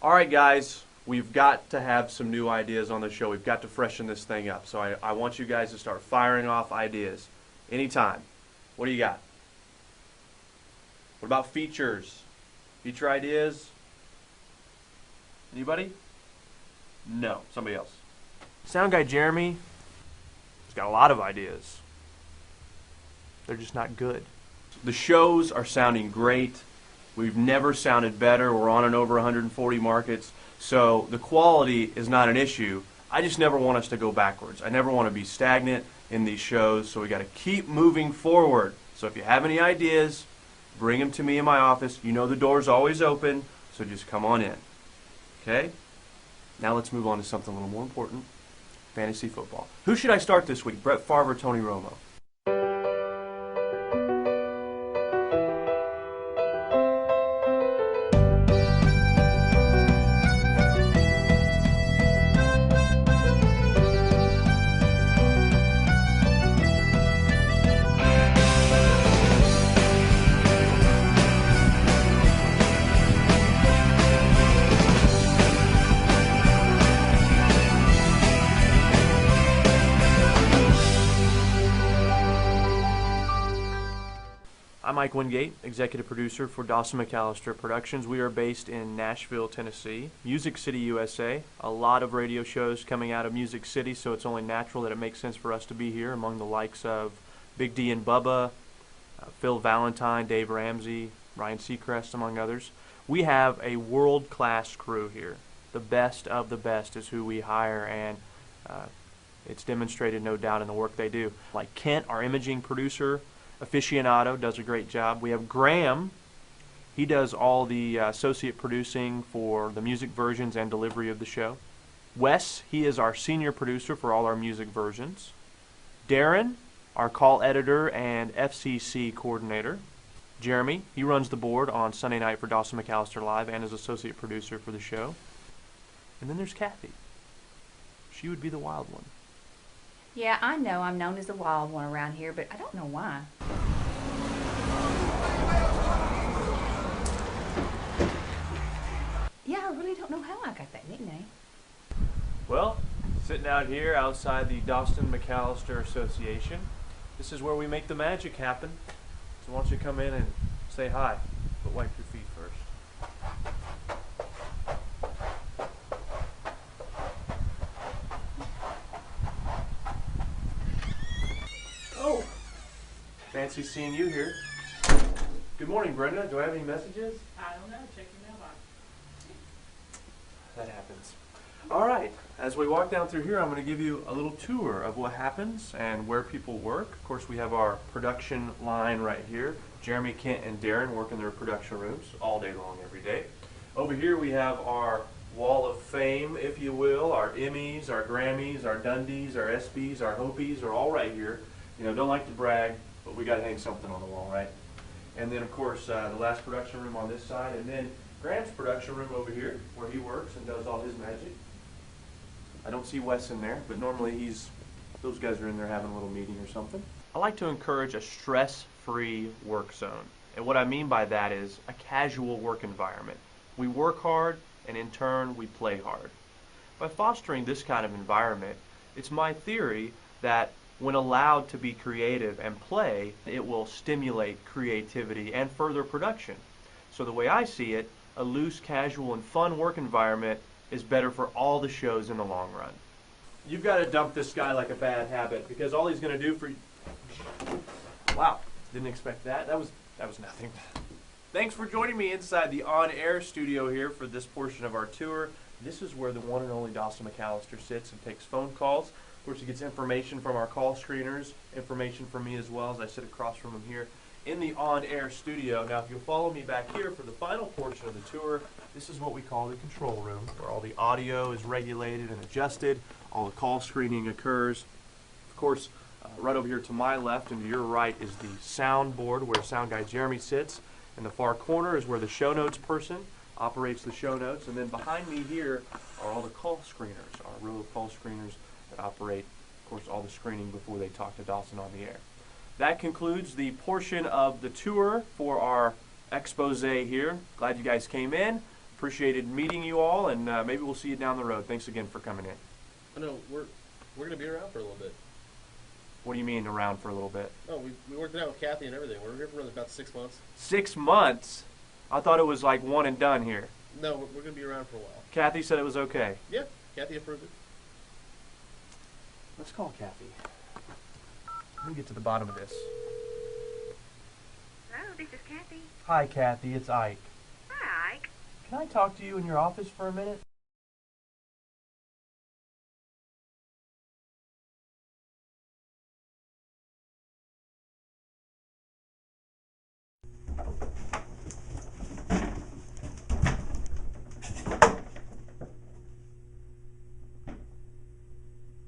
Alright guys, we've got to have some new ideas on the show. We've got to freshen this thing up. So I want you guys to start firing off ideas anytime. What do you got? What about features? Feature ideas? Anybody? No. Somebody else. Sound guy Jeremy has got a lot of ideas. They're just not good. The shows are sounding great. We've never sounded better. We're on in over 140 markets. So the quality is not an issue. I just never want us to go backwards. I never want to be stagnant in these shows. So we got to keep moving forward. So if you have any ideas, bring them to me in my office. You know the door's always open. So just come on in. Okay? Now let's move on to something a little more important. Fantasy football. Who should I start this week? Brett Favre or Tony Romo? I'm Mike Wingate, executive producer for Dawson McAllister Productions. We are based in Nashville, Tennessee, Music City, USA. A lot of radio shows coming out of Music City, so it's only natural that it makes sense for us to be here among the likes of Big D and Bubba, Phil Valentine, Dave Ramsey, Ryan Seacrest, among others. We have a world-class crew here. The best of the best is who we hire, and it's demonstrated, no doubt, in the work they do. Like Kent, our imaging producer, aficionado, does a great job. We have Graham. He does all the associate producing for the music versions and delivery of the show. Wes, he is our senior producer for all our music versions. Darren, our call editor and FCC coordinator. Jeremy, he runs the board on Sunday night for Dawson McAllister Live and is associate producer for the show. And then there's Kathy. She would be the wild one. Yeah, I know I'm known as the wild one around here, but I don't know why. Yeah, I really don't know how I got that nickname. Well, sitting out here outside the Dawson McAllister Association, this is where we make the magic happen. So why don't you come in and say hi, but wipe your feet first. Oh, fancy seeing you here. Good morning, Brenda. Do I have any messages? I don't know. Check your mailbox. That happens. All right. As we walk down through here, I'm going to give you a little tour of what happens and where people work. Of course, we have our production line right here. Jeremy, Kent, and Darren work in their production rooms all day long, every day. Over here, we have our wall of fame, if you will. Our Emmys, our Grammys, our Dundies, our ESPYs, our Hopies are all right here. You know, don't like to brag, but we got to hang something on the wall, right? And then, of course, the last production room on this side, and then Graham's production room over here, where he works and does all his magic. I don't see Wes in there, but normally those guys are in there having a little meeting or something. I like to encourage a stress-free work zone. And what I mean by that is a casual work environment. We work hard, and in turn, we play hard. By fostering this kind of environment, it's my theory that when allowed to be creative and play, it will stimulate creativity and further production. So the way I see it, a loose, casual, and fun work environment is better for all the shows in the long run. You've got to dump this guy like a bad habit, because all he's going to do for you... Wow, didn't expect that. That was nothing. Thanks for joining me inside the on-air studio here for this portion of our tour. This is where the one and only Dawson McAllister sits and takes phone calls. Of course, he gets information from our call screeners, information from me as well as I sit across from him here in the on-air studio. Now, if you'll follow me back here for the final portion of the tour, this is what we call the control room, where all the audio is regulated and adjusted, all the call screening occurs. Of course, right over here to my left and to your right is the soundboard where sound guy Jeremy sits. In the far corner is where the show notes person operates the show notes. And then behind me here are all the call screeners, our row of call screeners that operate, of course, all the screening before they talk to Dawson on the air. That concludes the portion of the tour for our expose here. Glad you guys came in. appreciated meeting you all, and maybe we'll see you down the road. Thanks again for coming in. I know we're gonna be around for a little bit. What do you mean around for a little bit? Oh, we worked it out with Kathy and everything. We're here for about 6 months. 6 months? I thought it was like one and done here. No, we're gonna be around for a while. Kathy said it was okay. Yeah, Kathy approved it. Let's call Kathy. Let me get to the bottom of this. Hello, this is Kathy. Hi, Kathy. It's Ike. Hi, Ike. Can I talk to you in your office for a minute?